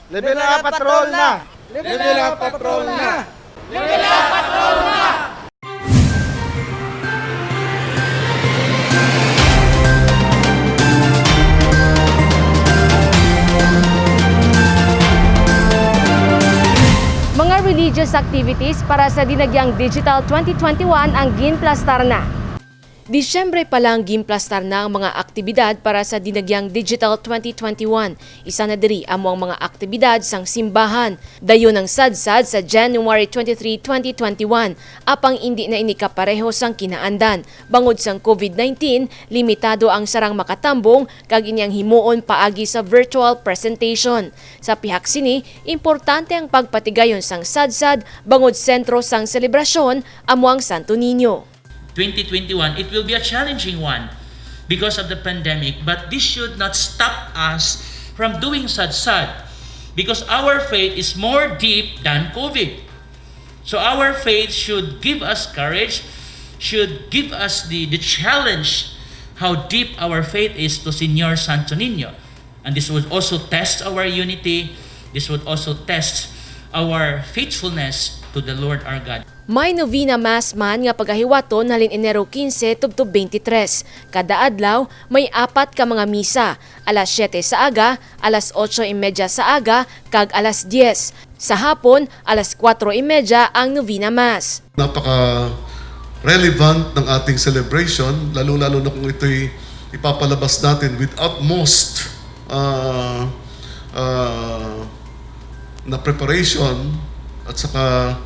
Level up patrol na! Level up patrol na! Level up patrol na! Mga religious activities para sa Dinagyang Digital 2021 ang ginplastar na. Disyembre pa lang gimplastar na ang mga aktibidad para sa Dinagyang Digital 2021. Isa na diri amo ang mga aktibidad sang simbahan. Dayon ang sadsad sa January 23, 2021. Apang hindi na inikapareho sang kinaandan. Bangod sang COVID-19, limitado ang sarang makatambong kag inyang himuon paagi sa virtual presentation. Sa pihak sini, importante ang pagpatigayon sang sadsad bangod sentro sang selebrasyon amo ang Santo Niño. 2021, it will be a challenging one because of the pandemic, but this should not stop us from doing sad because our faith is more deep than COVID. So our faith should give us courage, should give us the challenge how deep our faith is to Señor Santo Niño. And this would also test our unity, this would also test our faithfulness to the Lord our God. May novena mass man nga pagahiwaton halin Enero 15 tubtob 23. Kada adlaw may 4 ka mga misa, alas 7 sa aga, alas 8:30 sa aga, kag alas 10. Sa hapon, alas 4:30 ang novena mass. Napaka-relevant ng ating celebration, lalo-lalo na kung ito'y ipapalabas natin with utmost na preparation at saka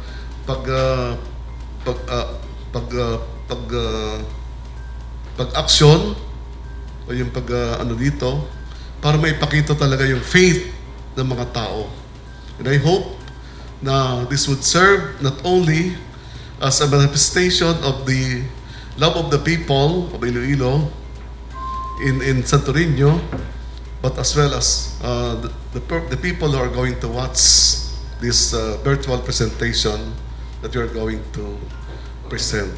pag-action o yung ano dito para maipakita talaga yung faith ng mga tao. And I hope na this would serve not only as a manifestation of the love of the people of Iloilo in Santo Niño, but as well as the people who are going to watch this virtual presentation that you're going to present.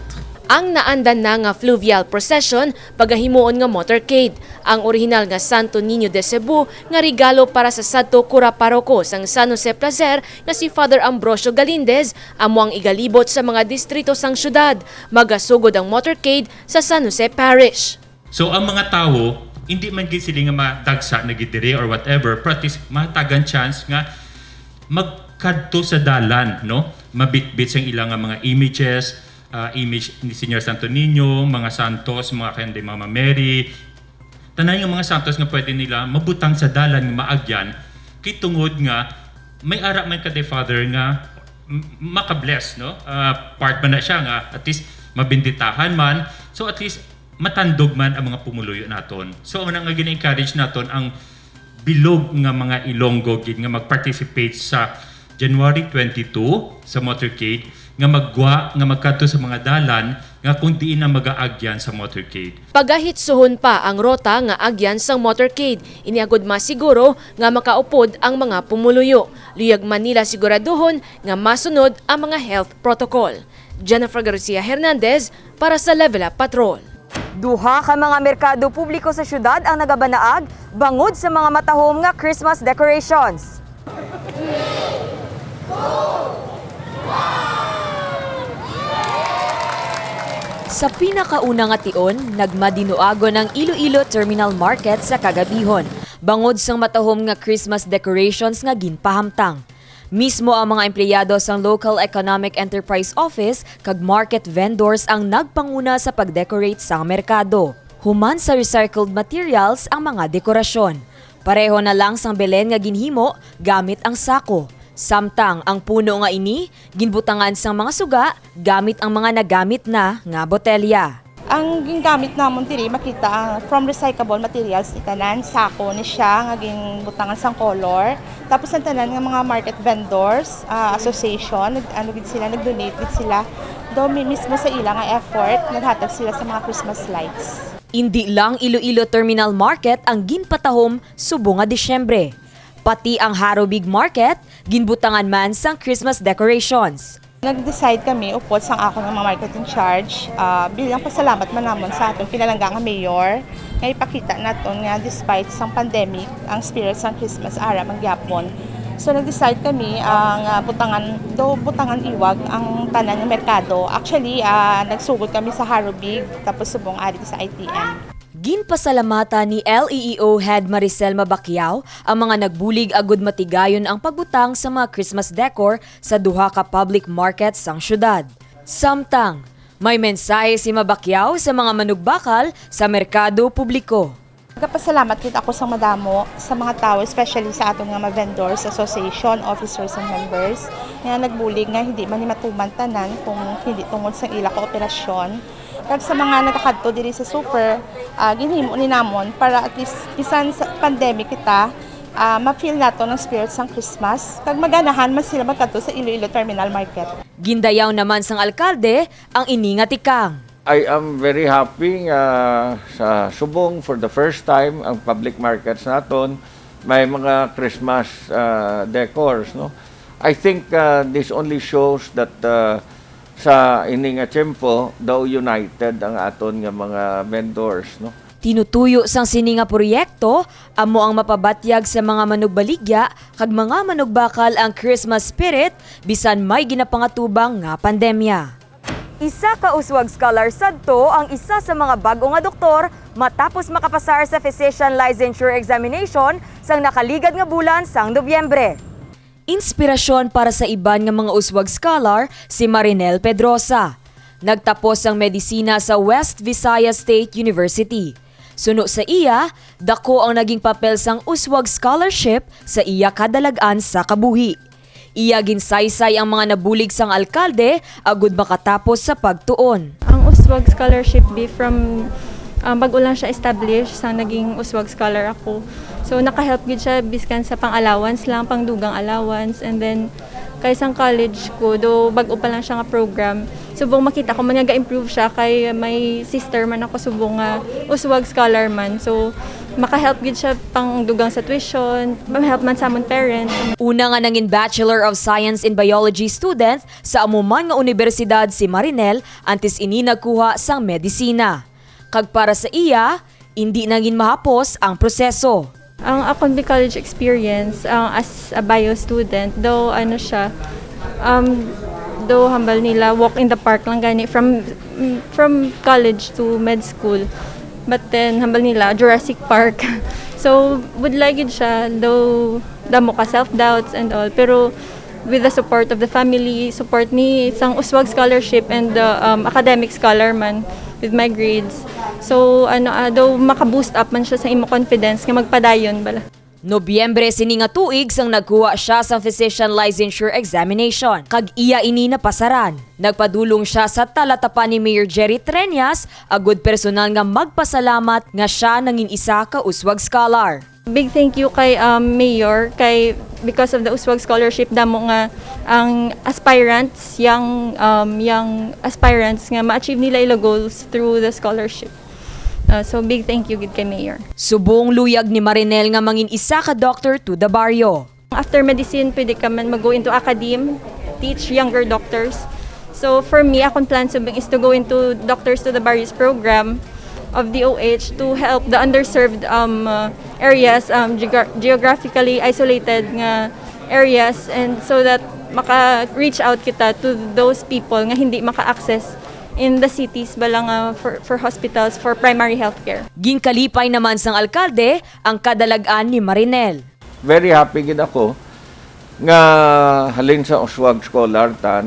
Ang naandan na nga fluvial procession pagahimuon nga motorcade. Ang orihinal nga Santo Niño de Cebu nga regalo para sa sadto kura paroko sang San Jose Placer nga si Father Ambrosio Galindez amo ang igalibot sa mga distrito sang syudad. Magasugod ang motorcade sa San Jose Parish. So ang mga tao hindi man gid sila nga matagsa na gidire or whatever, practice matagan chance nga magkadto sa dalan, no? Mabitbit sa ilang mga images, image ni Señor Santo Niño, mga santos, mga kay Mama Mary. Tanan yung mga santos nga pwede nila mabutang sa dalan nga maagyan kay tungod nga may ara man kay Father nga makabless, no? Part man na siya nga at least mabinditahan man. So at least matandog man ang mga pumuluyo naton. So ang nga gina-encourage naton ang bilog nga mga Ilonggo gid nga mag-participate sa January 22 sa motorcade nga magwa nga magkadto sa mga dalan nga kung diin na mag-aagyan sa motorcade. Pagahitsuhon pa ang rota nga agyan sang motorcade, iniagod masiguro nga makaupod ang mga pumuluyo. Luyag Manila siguraduhon nga masunod ang mga health protocol. Jennifer Garcia Hernandez para sa Level Up Patrol. Duha ka mga merkado publiko sa syudad ang nagabanaag bangod sa mga matahom nga Christmas decorations. Sa pinakauna nga tion, nagmadinuago ng Iloilo Terminal Market sa kagabihon, bangod sang matahom nga Christmas decorations nga ginpahamtang. Mismo ang mga empleyado sang Local Economic Enterprise Office kag market vendors ang nagpanguna sa pagdecorate sa merkado. Human sa recycled materials ang mga dekorasyon. Pareho na lang sang belen nga ginhimo gamit ang sako. Samtang ang puno nga ini, ginbutangan sang mga suga gamit ang mga nagamit na nga botelya. Ang gingamit namon diri makita from recyclable materials itanan sako ni siya nga ginbutangan sang color. Tapos ang tanan nga mga market vendors association gid sila nag-donate gid sila do mismo sa ilang nga effort naghatag sila sa mga Christmas lights. Hindi lang Iloilo Terminal Market ang ginpatahom subong nga Disyembre. Pati ang Haro Big Market, ginbutangan man sang Christmas decorations. Nag-decide kami, upod sang ako ng mga marketing charge, bilang pasalamat man namon sa atong pinalangga nga mayor, nga ipakita naton nga despite sang pandemic, ang spirit sang Christmas ara magyapon. So nag-decide kami ang butangan iwag ang tanan ng merkado. Actually, nagsugod kami sa Harubig tapos subong ari sa ITM. Ginpasalamatan ni LEEO Head Maricel Mabaquiao ang mga nagbulig agud matigayon ang pagbutang sa mga Christmas decor sa duha ka public markets sang syudad. Samtang, may mensahe si Mabaquiao sa mga manugbakal sa merkado publiko. Nagpasalamat din ako sa madamo sa mga tao, especially sa aton nga mga vendors, association, officers and members nga nagbulig nga hindi man ni matuman tanan kung hindi tungod sa ila kooperasyon. Kag sa mga nakakadto diri sa super, ginhimo ni namon para at least bisan sa pandemic kita, ma-feel nato ng spirit sang Christmas. Kag maganahan man sila magkadto sa Iloilo Terminal Market. Gindayaw naman sang alkalde ang ininga tikang. I am very happy sa Subong for the first time ang public markets naton may mga Christmas decors, no. I think this only shows that sa ini nga tiyempo daw united ang aton nga mga vendors, no. Tinutuyo sang sini nga proyekto amo ang mapabatyag sa mga manugbaligya kag mga manugbakal ang Christmas spirit bisan may ginapangatubang nga pandemya. Isa ka uswag scholar sadto ang isa sa mga bago nga doktor matapos makapasar sa physician licensure examination sang nakaligad nga bulan sang Nobyembre. Inspirasyon para sa iban nga mga uswag scholar si Marinel Pedrosa. Nagtapos ang medisina sa West Visayas State University. Suno sa iya, dako ang naging papel sang uswag scholarship sa iya kadalagan sa kabuhi. Iya ginsaysay ang mga nabulig sang alkalde agud makatapos sa pagtuon. Ang Uswag Scholarship from bago lang siya establish sang naging Uswag Scholar ako. So naka-help gid siya biskan sa pang-allowance lang, pangdugang allowance, and then kay sang college ko do bago pa lang siya nga program. Subong makita ko man nga ga-improve siya kay may sister man ako subong nga Uswag Scholar man. So maka-help gid siya pang dugang sa tuition, ma-help man sa amon parents. Una nga nangin Bachelor of Science in Biology student sa amuman nga universidad si Marinel antes ini nagkuha sang medisina. Kag para sa iya, hindi nangin mahapos ang proseso. Ang akong college experience as a bio student, though ano siya, though hambal nila walk in the park lang gani from college to med school. But then, hambal nila, Jurassic Park. So, would like it siya, though damo ka self-doubts and all. Pero, with the support of the family, support ni isang Uswag Scholarship and the academic scholar man with my grades. So, though makaboost up man siya sa imo confidence, nga magpadayon bala. Nobyembre sini nga tuig sang nagkuha siya sa physician licensure examination. Kag iya ini napasaran. Nagpadulong siya sa talatapan ni Mayor Jerry Treñas agud personal nga magpasalamat nga siya nangin isa ka uswag scholar. Big thank you kay Mayor kay because of the Uswag Scholarship damo nga ang aspirants young aspirants nga ma-achieve nila ila goals through the scholarship. So big thank you gid kay Mayor. Subong luyag ni Marinel nga mangin isa ka doctor to the baryo. After medicine, pwede ka man mag-go into academe, teach younger doctors. So for me, akong plan subing is to go into Doctors to the Barrios program of DOH to help the underserved areas, geographically isolated nga areas, and so that maka-reach out kita to those people nga hindi maka-access in the cities balang for hospitals for primary health care. Ginkalipay naman sang alkalde ang kadalagan ni Marinel. Very happy gid ako nga halin sa Uswag Scholar ta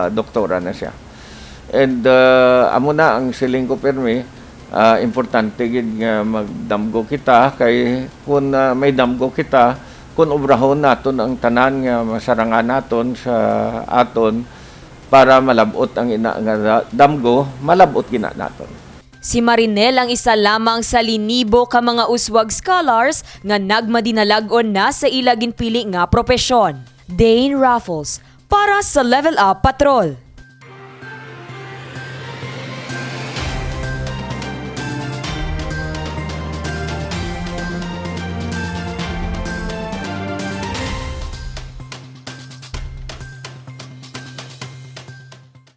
doktora na siya. And amo na ang siling ko permi, importante gid nga magdamgo kita kay kun may damgo kita kun obrahon naton ang tanan nga masarangan naton sa aton para malabot ang ina nga damgo, malabot gina naton. Si Marinel ang isa lamang sa linibo ka mga uswag scholars nga nagmadinalagon na sa ila ginpili nga propesyon. Dane Raffles para sa Level Up Patrol.